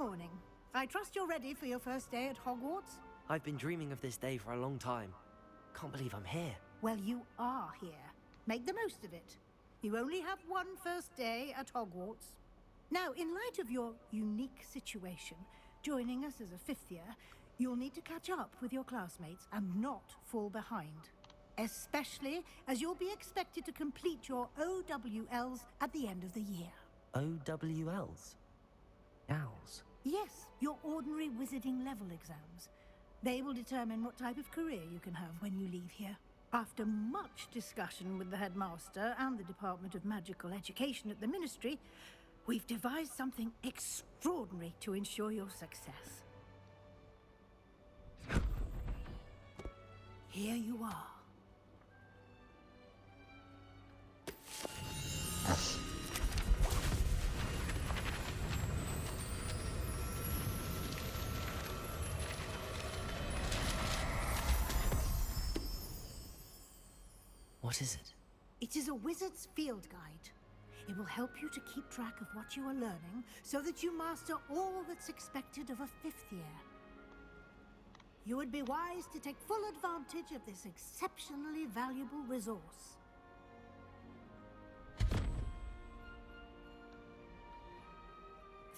morning. I trust you're ready for your first day at Hogwarts? I've been dreaming of this day for a long time. Can't believe I'm here. Well, you are here. Make the most of it. You only have one first day at Hogwarts. Now, in light of your unique situation, joining us as a fifth year, you'll need to catch up with your classmates and not fall behind. Especially as you'll be expected to complete your OWLs at the end of the year. OWLs? Owls? Yes, your ordinary wizarding level exams. They will determine what type of career you can have when you leave here. After much discussion with the headmaster and the Department of Magical Education at the Ministry, we've devised something extraordinary to ensure your success. Here you are. What is it? It is a wizard's field guide. It will help you to keep track of what you are learning so that you master all that's expected of a fifth year. You would be wise to take full advantage of this exceptionally valuable resource.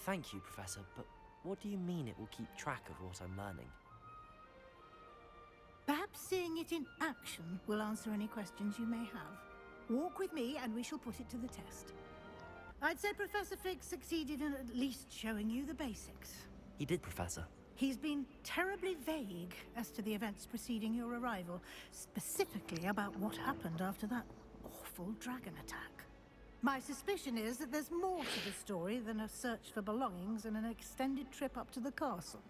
Thank you, Professor, but what do you mean it will keep track of what I'm learning? Perhaps seeing it in action will answer any questions you may have. Walk with me and we shall put it to the test. I'd say Professor Fig succeeded in at least showing you the basics. He did, Professor. He's been terribly vague as to the events preceding your arrival, specifically about what happened after that awful dragon attack. My suspicion is that there's more to the story than a search for belongings and an extended trip up to the castle.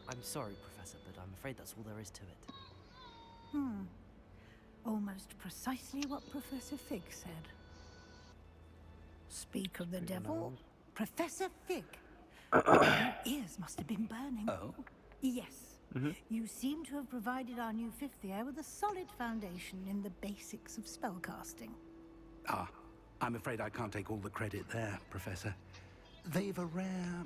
I'm sorry, Professor, but I'm afraid that's all there is to it. Almost precisely what Professor Fig said. Speak of the devil, Professor Fig. Your ears must have been burning. Oh? Yes. You seem to have provided our new fifth year with a solid foundation in the basics of spellcasting. Ah, I'm afraid I can't take all the credit there, Professor. They've a rare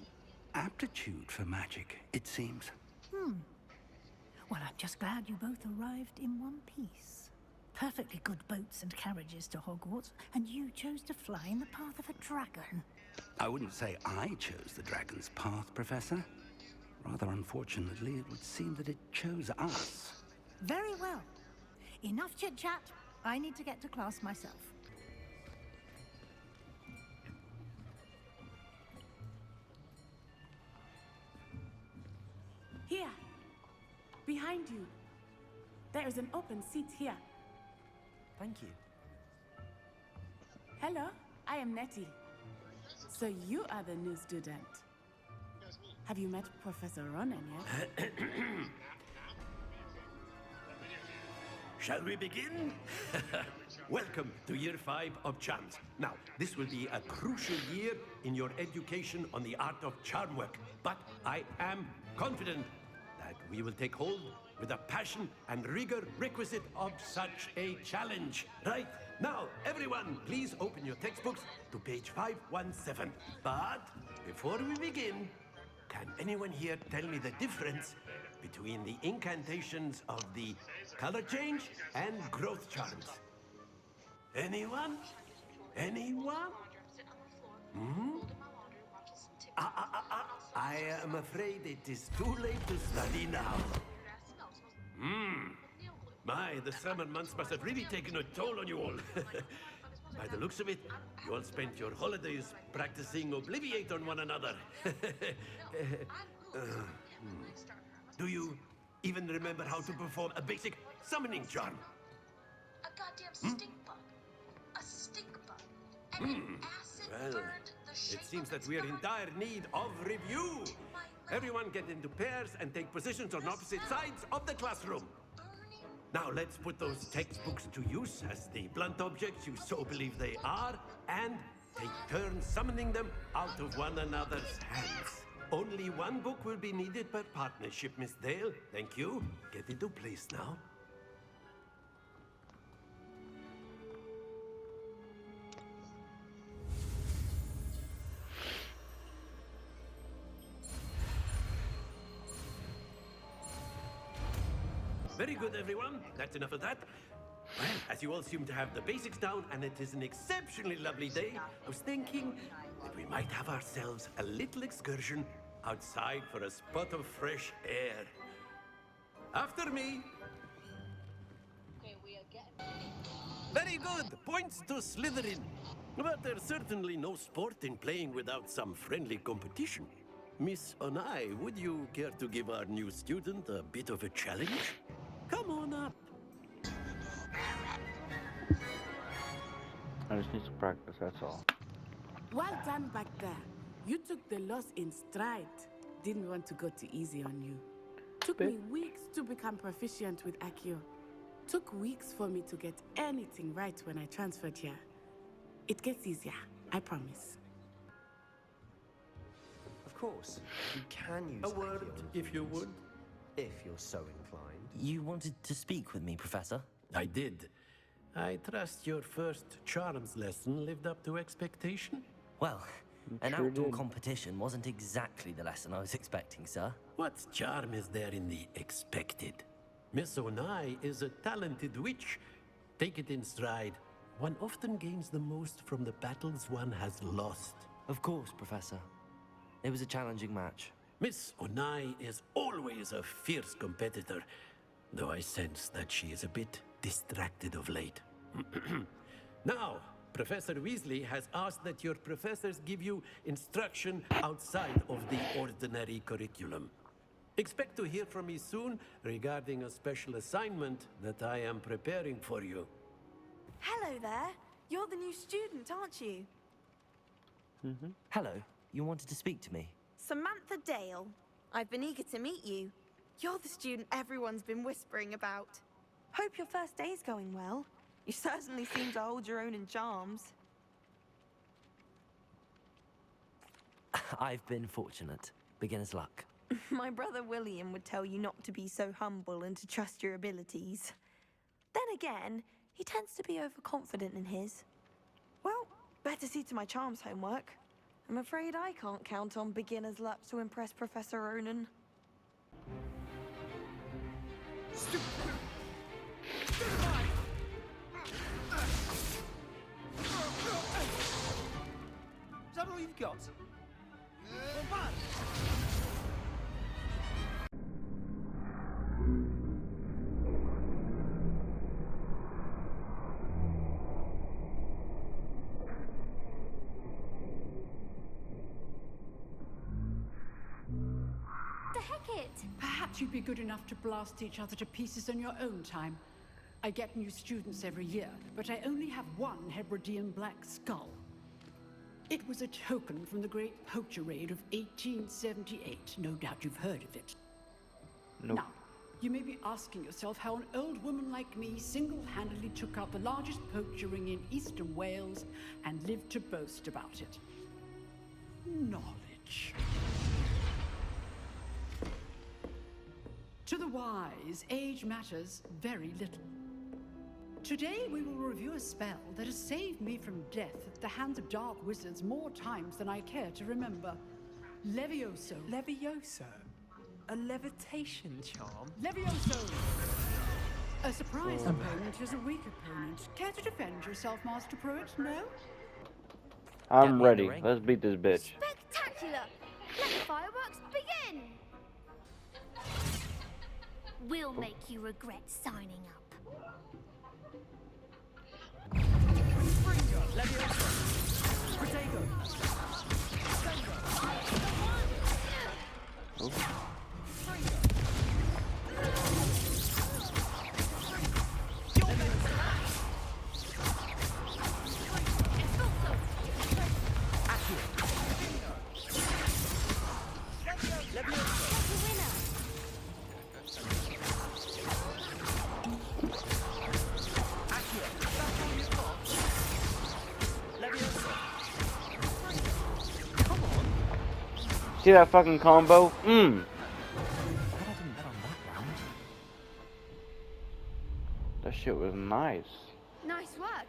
aptitude for magic, it seems. Well, I'm just glad you both arrived in one piece. Perfectly good boats and carriages to Hogwarts, and you chose to fly in the path of a dragon. I wouldn't say I chose the dragon's path, Professor. Rather unfortunately, it would seem that it chose us. Very well. Enough chit-chat. I need to get to class myself. Here, behind you. There is an open seat here. Thank you. Hello, I am Nettie. So you are the new student. Have you met Professor Ronan yet? Shall we begin? Welcome to Year 5 of Charms. Now, this will be a crucial year in your education on the art of charm work. But I am confident that we will take hold with the passion and rigor requisite of such a challenge. Right? Now, everyone, please open your textbooks to page 517. But before we begin, can anyone here tell me the difference between the incantations of the color change and growth charms? Anyone? Anyone? I am afraid it is too late to study now. My, the summer months must have really taken a toll on you all. By the looks of it, you all spent your holidays practicing Obliviate on one another. Do you even remember how to perform a basic summoning charm? A goddamn stink bug. A stink bug. And an acid Well, burned the shape it seems of that its we are in body. dire need of review. Everyone get into pairs and take positions on opposite sides of the classroom. Now let's put those textbooks to use as the blunt objects you so believe they are, and take turns summoning them out of one another's hands. Only one book will be needed per partnership, Miss Dale. Thank you. Get into place now. very good, everyone. That's enough of that. Well, as you all seem to have the basics down, and it is an exceptionally lovely day, I was thinking that we might have ourselves a little excursion outside for a spot of fresh air. After me. Okay, we are getting. Very good. Points to Slytherin. But there's certainly no sport in playing without some friendly competition. Miss Onai, would you care to give our new student a bit of a challenge? Come on up. I just need some practice, that's all. Well done back there. You took the loss in stride. Didn't want to go too easy on you. Took me weeks to become proficient with Accio. Took weeks for me to get anything right when I transferred here. It gets easier, I promise. Of course, you can use A word, Accio if you would. if you're so inclined. You wanted to speak with me, Professor? I did. I trust your first charms lesson lived up to expectation. Well, an sure outdoor did. competition wasn't exactly the lesson I was expecting, sir. What charm is there in the expected? Miss Onai is a talented witch. Take it in stride. One often gains the most from the battles one has lost. Of course, Professor. It was a challenging match. Miss Onai is always a fierce competitor, though I sense that she is a bit distracted of late. Now, Professor Weasley has asked that your professors give you instruction outside of the ordinary curriculum. Expect to hear from me soon regarding a special assignment that I am preparing for you. Hello there. You're the new student, aren't you? Hello, you wanted to speak to me? Samantha Dale. I've been eager to meet you. You're the student everyone's been whispering about. Hope your first day's going well. You certainly seem to hold your own in charms. I've been fortunate. Beginner's luck. My brother William would tell you not to be so humble and to trust your abilities. Then again, he tends to be overconfident in his. Well, better see to my charms homework. I'm afraid I can't count on beginner's luck to impress Professor Ronan. Is that all you've got? The heck it! Perhaps you'd be good enough to blast each other to pieces in your own time. I get new students every year, but I only have one Hebridean black skull. It was a token from the Great Poacher Raid of 1878. No doubt you've heard of it. Nope. Now, you may be asking yourself how an old woman like me single-handedly took out the largest poacher ring in eastern Wales and lived to boast about it. Knowledge. To the wise, age matters very little. Today we will review a spell that has saved me from death at the hands of dark wizards more times than I care to remember. Levioso. Levioso? A levitation charm? Levioso! A surprise opponent is a weak opponent. Care to defend yourself, Master Pruitt? No? I'm Get me in the ready. ring. Let's beat this bitch. Spectacular! Let the fireworks begin! We'll make you regret signing up. See that fucking combo? Glad I didn't bet on that round. That shit was nice. Nice work.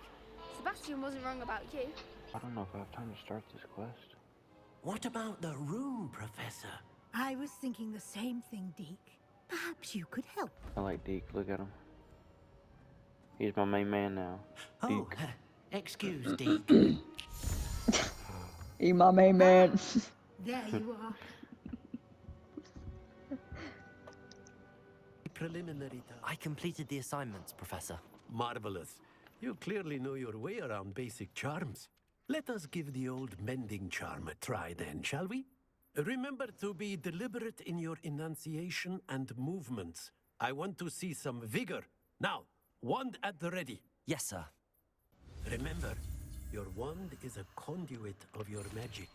Sebastian wasn't wrong about you. I don't know if I have time to start this quest. What about the room, Professor? I was thinking the same thing, Deke. Perhaps you could help. I like Deke. Look at him. He's my main man now. Oh, Deke. excuse Deke. You my main man. There you are. Preliminary task. I completed the assignments, Professor. Marvelous. You clearly know your way around basic charms. Let us give the old mending charm a try then, shall we? Remember to be deliberate in your enunciation and movements. I want to see some vigor. Now, wand at the ready. Yes, sir. Remember, your wand is a conduit of your magic.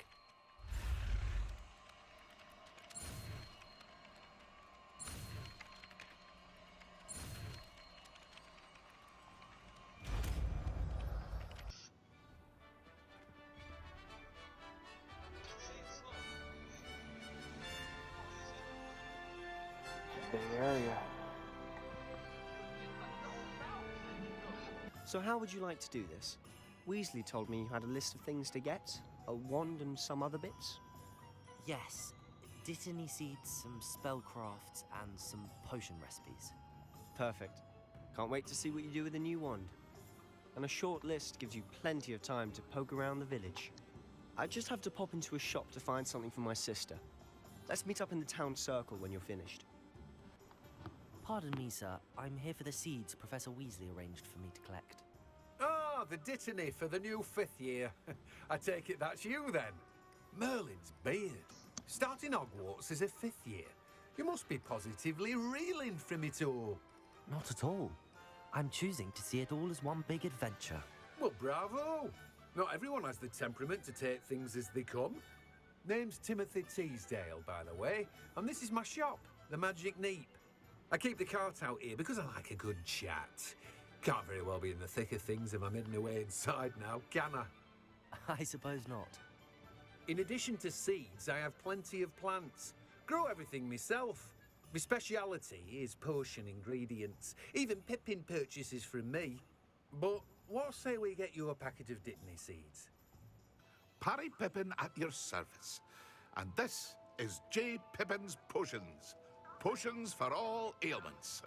The area. So how would you like to do this? Weasley told me you had a list of things to get, a wand and some other bits. Yes. Dittany seeds, some spellcrafts, and some potion recipes. Perfect. Can't wait to see what you do with the new wand. And a short list gives you plenty of time to poke around the village. I just have to pop into a shop to find something for my sister. Let's meet up in the town circle when you're finished. Pardon me, sir. I'm here for the seeds Professor Weasley arranged for me to collect. Ah, the Dittany for the new 5th year. I take it that's you then. Merlin's beard. Starting Hogwarts as a 5th year. You must be positively reeling from it all. Not at all. I'm choosing to see it all as one big adventure. Well, bravo. Not everyone has the temperament to take things as they come. Name's Timothy Teasdale, by the way, and this is my shop, the Magic Neep. I keep the cart out here because I like a good chat. Can't very well be in the thick of things if I'm hidden away inside now, can I? I suppose not. In addition to seeds, I have plenty of plants. Grow everything myself. My speciality is potion ingredients. Even Pippin purchases from me. But what say we get you a packet of Dittany seeds? Parry Pippin at your service. And this is J. Pippin's Potions. Potions for all ailments.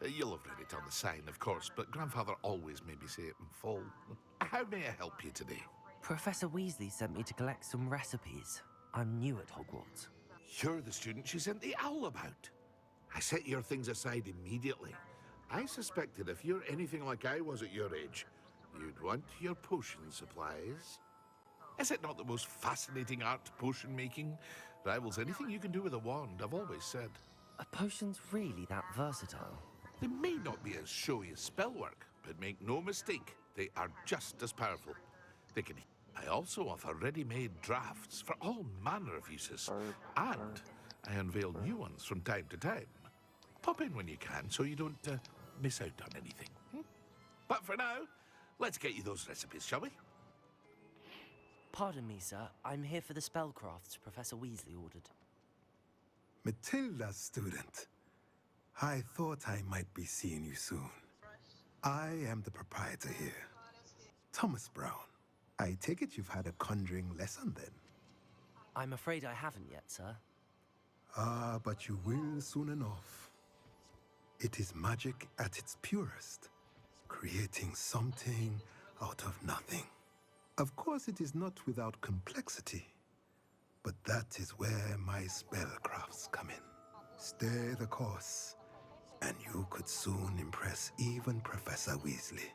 You'll have read it on the sign, of course, but Grandfather always made me say it in full. How may I help you today? Professor Weasley sent me to collect some recipes. I'm new at Hogwarts. You're the student she sent the owl about. I set your things aside immediately. I suspected if you're anything like I was at your age, you'd want your potion supplies. Is it not the most fascinating art, potion making? Rivals anything you can do with a wand, I've always said. Are potions really that versatile? They may not be as showy as spellwork, but make no mistake, they are just as powerful. They can. I also offer ready-made drafts for all manner of uses, and I unveil new ones from time to time. Pop in when you can so you don't miss out on anything. But for now, let's get you those recipes, shall we? Pardon me, sir. I'm here for the spellcrafts Professor Weasley ordered. Matilda's student. I thought I might be seeing you soon. I am the proprietor here, Thomas Brown. I take it you've had a conjuring lesson then? I'm afraid I haven't yet, sir. Ah, but you will soon enough. It is magic at its purest, creating something out of nothing. Of course, it is not without complexity, but that is where my spellcrafts come in. Stay the course, and you could soon impress even Professor Weasley.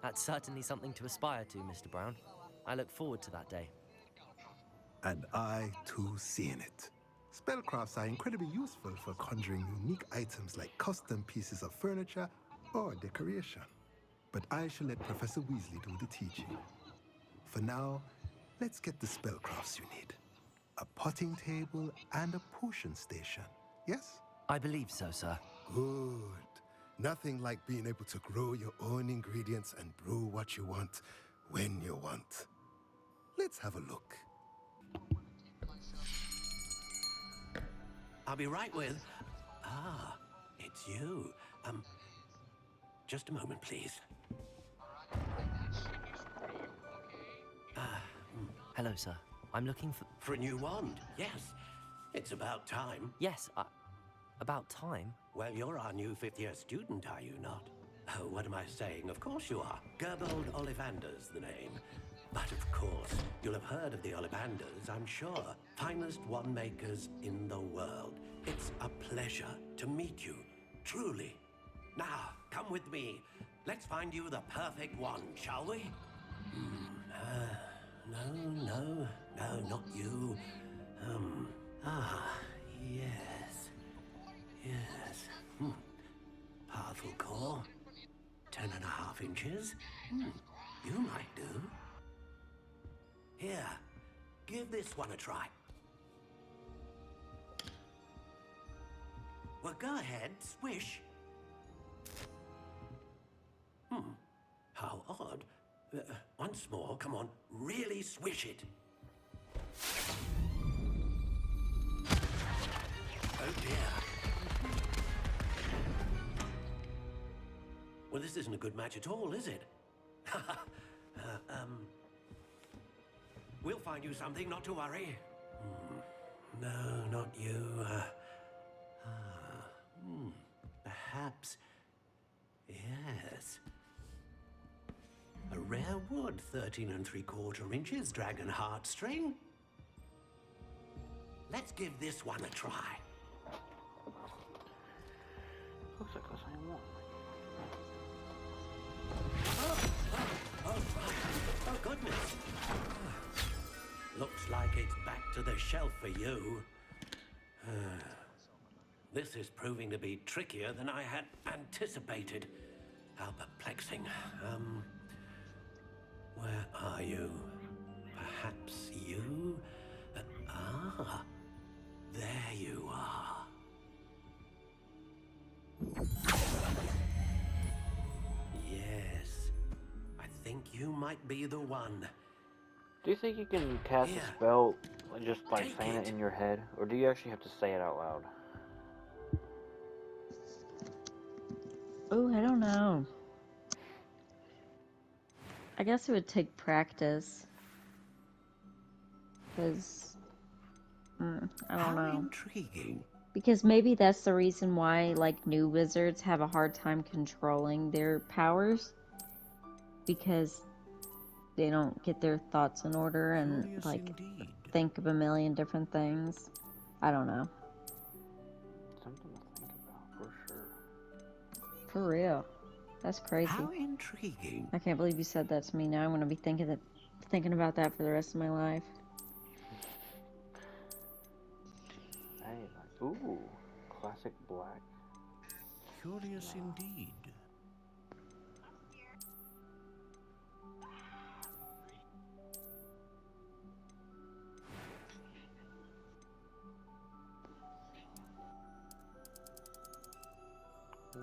That's certainly something to aspire to, Mr. Brown. I look forward to that day. And I, too, see in it. Spellcrafts are incredibly useful for conjuring unique items like custom pieces of furniture or decoration. But I shall let Professor Weasley do the teaching. For now, let's get the spellcrafts you need. A potting table and a potion station, yes? I believe so, sir. Good. Nothing like being able to grow your own ingredients and brew what you want when you want. Let's have a look. I'll be right with... Ah, it's you. Just a moment, please. Hello, sir. I'm looking for... For a new wand, yes. It's about time. Yes, About time. Well, you're our new fifth-year student, are you not? Oh, what am I saying? Of course you are. Gerbold Ollivander's the name. But of course, you'll have heard of the Ollivanders, I'm sure. Finest wand makers in the world. It's a pleasure to meet you, truly. Now, come with me. Let's find you the perfect wand, shall we? No, not you. Yes. Yes. Powerful core. 10.5 inches. You might do. Here, give this one a try. Well, go ahead, swish. How odd. Once more, come on, really swish it. Oh dear. Well, this isn't a good match at all, is it? We'll find you something, not to worry. No, not you. Perhaps. Yes. A rare wood, 13 3/4 inches, dragon heartstring. Let's give this one a try. Looks like the same one. Oh, goodness. Looks like it's back to the shelf for you. This is proving to be trickier than I had anticipated. How perplexing. Where are you? Perhaps you? There you are. Yes, I think you might be the one. Do you think you can cast a spell just by saying it in your head? Or do you actually have to say it out loud? Oh, I don't know. I guess it would take practice. Because, I don't know. Intriguing. Because maybe that's the reason why, like, new wizards have a hard time controlling their powers. Because they don't get their thoughts in order and, Curious like, indeed. think of a million different things. I don't know. Something to think about, for sure. For real. That's crazy. How intriguing. I can't believe you said that to me. Now I'm going to be thinking about that for the rest of my life. Hey, like, ooh, classic black. Curious indeed.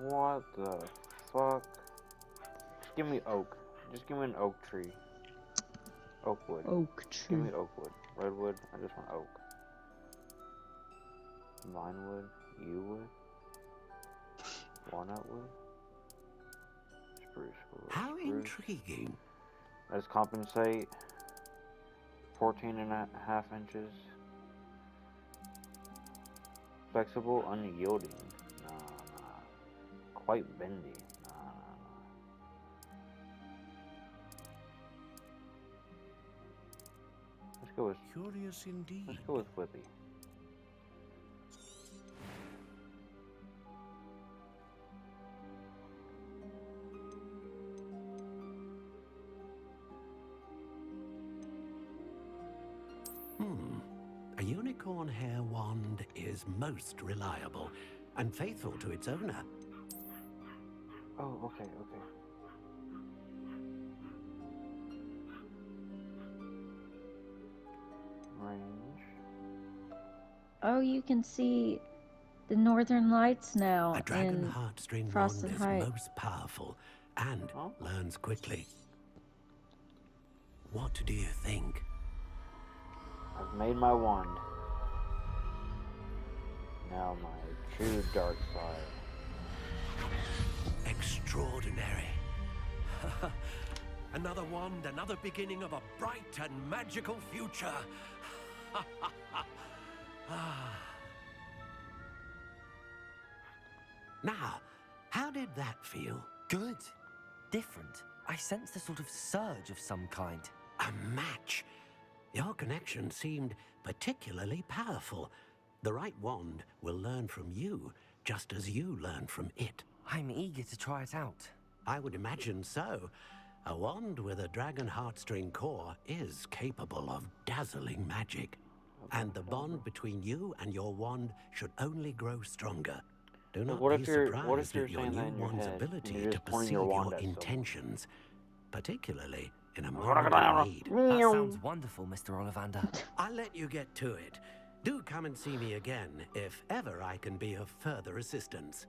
What the fuck? Just give me oak. Just give me an oak tree. Oak wood. Oak tree. Give me oak wood. Redwood, I just want oak. Vinewood, yew wood, walnut wood, spruce wood. How intriguing. Let's compensate. 14.5 inches. Flexible, unyielding. Nah. Quite bendy. Nah. Let's go with. Curious indeed. Let's go with Whippy. A unicorn hair wand is most reliable and faithful to its owner. Oh, okay. Range. Oh, you can see the northern lights now A dragon in heartstring wand Frosted is Heights. most powerful and learns quickly. What do you think? I've made my wand. Now my true dark side. Extraordinary. Another wand, another beginning of a bright and magical future. Now, how did that feel? Good. Different. I sensed a sort of surge of some kind. A match. Your connection seemed particularly powerful. The right wand will learn from you, just as you learn from it. I'm eager to try it out. I would imagine so. A wand with a dragon heartstring core is capable of dazzling magic. And the bond between you and your wand should only grow stronger. Do not be surprised at your new wand's ability to perceive your intentions, particularly in a moment of need. That sounds wonderful, Mr. Ollivander. I'll let you get to it. Do come and see me again if ever I can be of further assistance.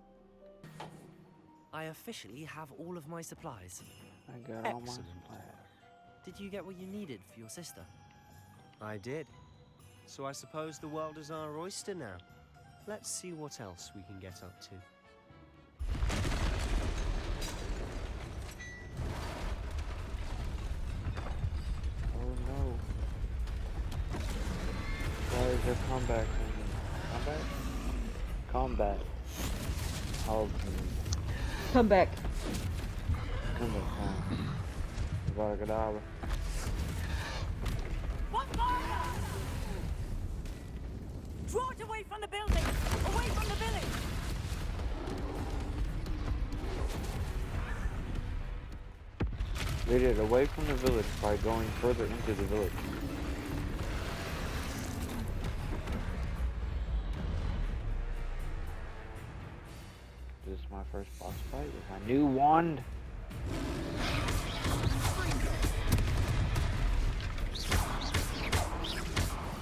I officially have all of my supplies. I got all my Excellent. Did you get what you needed for your sister? I did. So I suppose the world is our oyster now. Let's see what else we can get up to. Oh no. Why is there combat? Combat? Oh, Come back. combat time. Vargadava. What fire? Draw it away from the building! Away from the village! Lead it away from the village by going further into the village. This is my first boss fight with my new wand.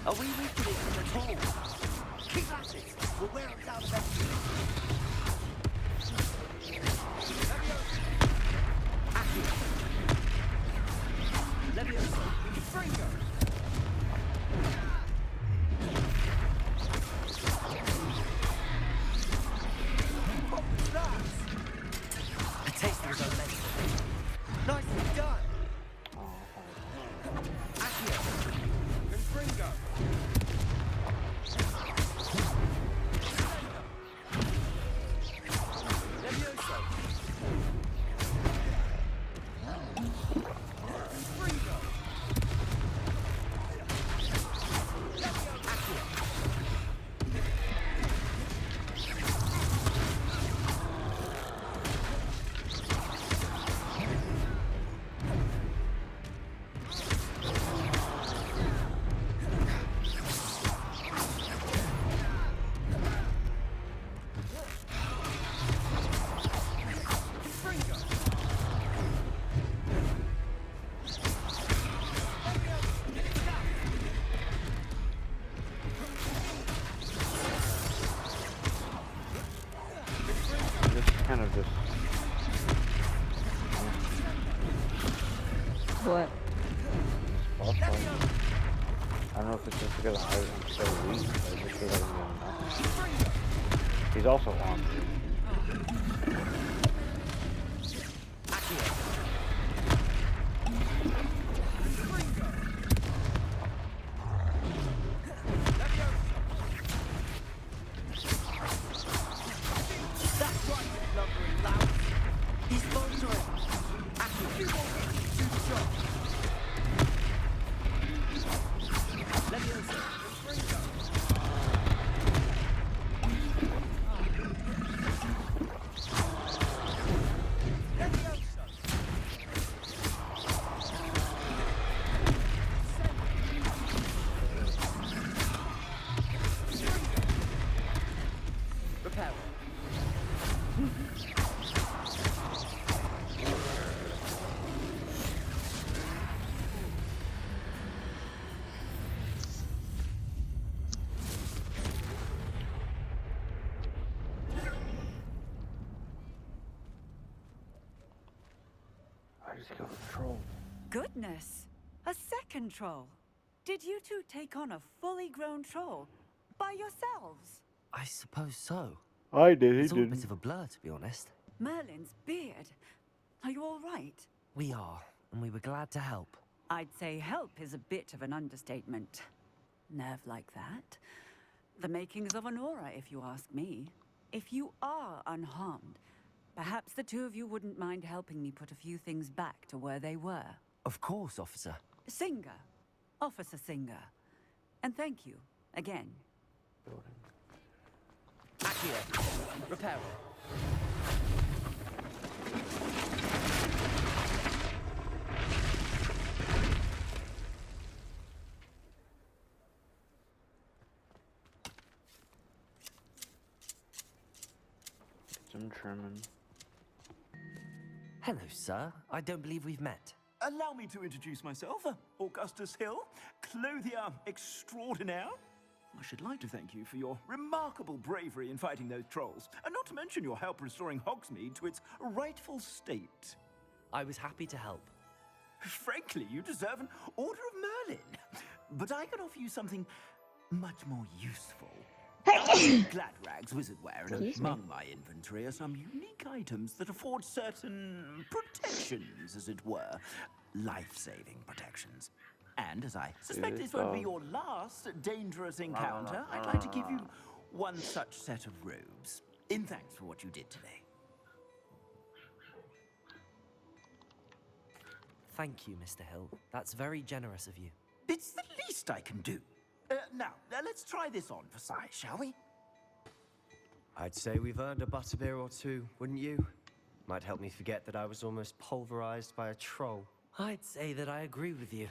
Are we weakening at all? Keep at it! We'll wear it down eventually. Levioso! Fringo! What was that? A taste of his own medicine. Nicely done! Accio! And Fringo! Levioso! Fringo! This is kind of just... What? boss fight. I don't know if it's just because I'm so weak, but I just feel like I'm doing nothing. He's also armed. That's right, you lumbering lout. He's faltering. Accio! You won't get to do the job. Levioso! Fringo! Repair. I just killed a troll. Goodness! A second troll! Did you two take on a fully grown troll? By yourselves? I suppose so. I did, he It's all a didn't. bit of a blur, to be honest. Merlin's beard. Are you all right? We are, and we were glad to help. I'd say help is a bit of an understatement. Nerve like that. The makings of an aura, if you ask me. if you are unharmed, perhaps the two of you wouldn't mind helping me put a few things back to where they were. Of course, officer. Singer. Officer Singer. And thank you, again. Accio. Repair. Some trimming. Hello, sir. I don't believe we've met. Allow me to introduce myself, Augustus Hill, clothier extraordinaire. I should like to thank you for your remarkable bravery in fighting those trolls, and not to mention your help restoring Hogsmeade to its rightful state. I was happy to help. Frankly, you deserve an Order of Merlin. But I can offer you something much more useful. Glad rags, wizardware, and among my inventory are some unique items that afford certain protections, as it were. Life-saving protections. And as I suspect this won't be your last dangerous encounter, I'd like to give you one such set of robes, in thanks for what you did today. Thank you, Mr. Hill. That's very generous of you. It's the least I can do. Now, let's try this on for size, shall we? I'd say we've earned a butterbeer or two, wouldn't you? Might help me forget that I was almost pulverized by a troll. I'd say that I agree with you.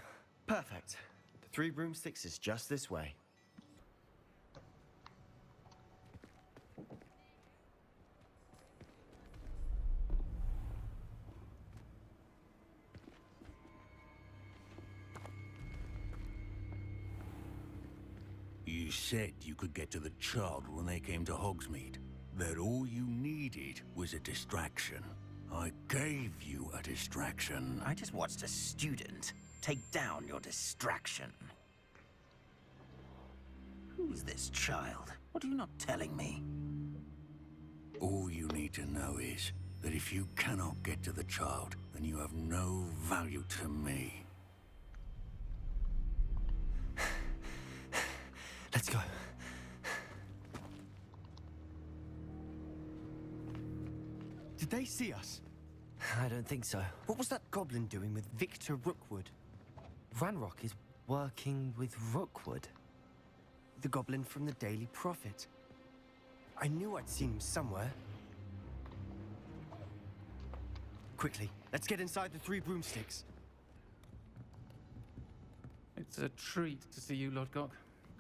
Perfect. The 3 broomsticks is just this way. You said you could get to the child when they came to Hogsmeade. That all you needed was a distraction. I gave you a distraction. I just watched a student take down your distraction. Who's this child? What are you not telling me? All you need to know is that if you cannot get to the child, then you have no value to me. Let's go. Did they see us? I don't think so. What was that goblin doing with Victor Rookwood? Ranrock is working with Rookwood. The goblin from the Daily Prophet. I knew I'd seen him somewhere. Quickly, let's get inside the 3 broomsticks. It's a treat to see you, Lodgok.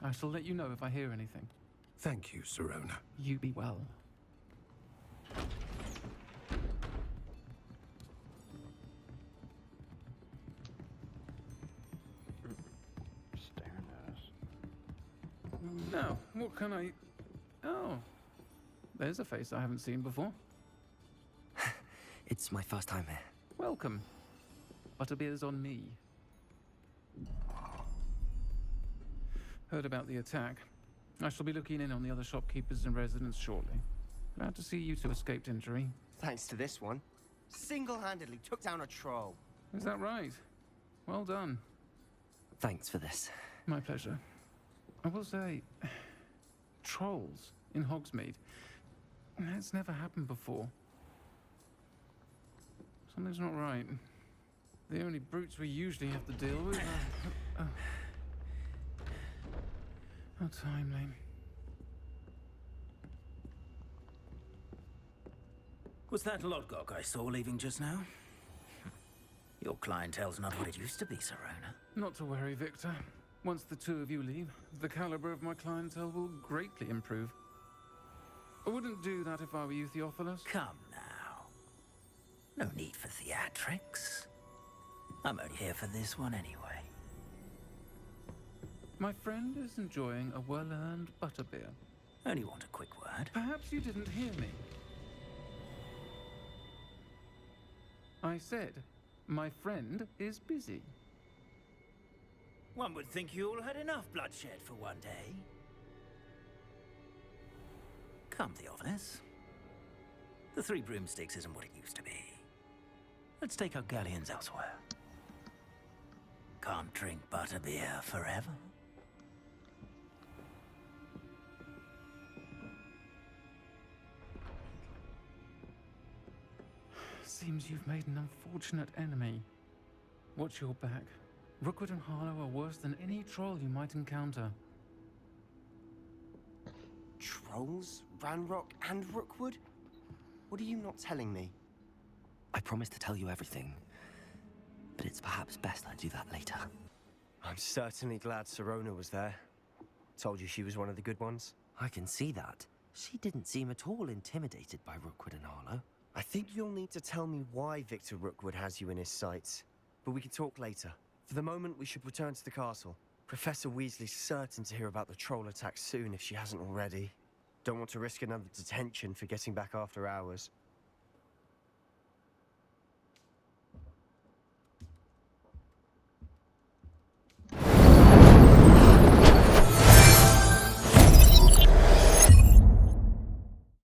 I shall let you know if I hear anything. Thank you, Serona. You be well. Staring at us. Now, what can I... Oh, there's a face I haven't seen before. It's my first time here. Welcome. Butterbeer's on me. Heard about the attack. I shall be looking in on the other shopkeepers and residents shortly. Glad to see you two escaped injury. Thanks to this one. Single-handedly took down a troll. Is that right? Well done. Thanks for this. My pleasure. I will say, trolls in Hogsmeade. That's never happened before. Something's not right. The only brutes we usually have to deal with are... How timely. Was that Lodgok I saw leaving just now? Your clientele's not what it used to be, Serona. Not to worry, Victor. Once the two of you leave, the caliber of my clientele will greatly improve. I wouldn't do that if I were you, Theophilus. Come now. No need for theatrics. I'm only here for this one anyway. My friend is enjoying a well-earned butterbeer. Only want a quick word. Perhaps you didn't hear me. I said, my friend is busy. One would think you all had enough bloodshed for one day. Come, Theophilus. The 3 broomsticks isn't what it used to be. Let's take our galleons elsewhere. Can't drink butterbeer forever. Seems you've made an unfortunate enemy. Watch your back. Rookwood and Harlow are worse than any troll you might encounter. Trolls? Ranrock and Rookwood? What are you not telling me? I promised to tell you everything, but it's perhaps best I do that later. I'm certainly glad Sirona was there. Told you she was one of the good ones. I can see that. She didn't seem at all intimidated by Rookwood and Harlow. I think you'll need to tell me why Victor Rookwood has you in his sights. But we can talk later. For the moment, we should return to the castle. Professor Weasley's certain to hear about the troll attack soon if she hasn't already. Don't want to risk another detention for getting back after hours.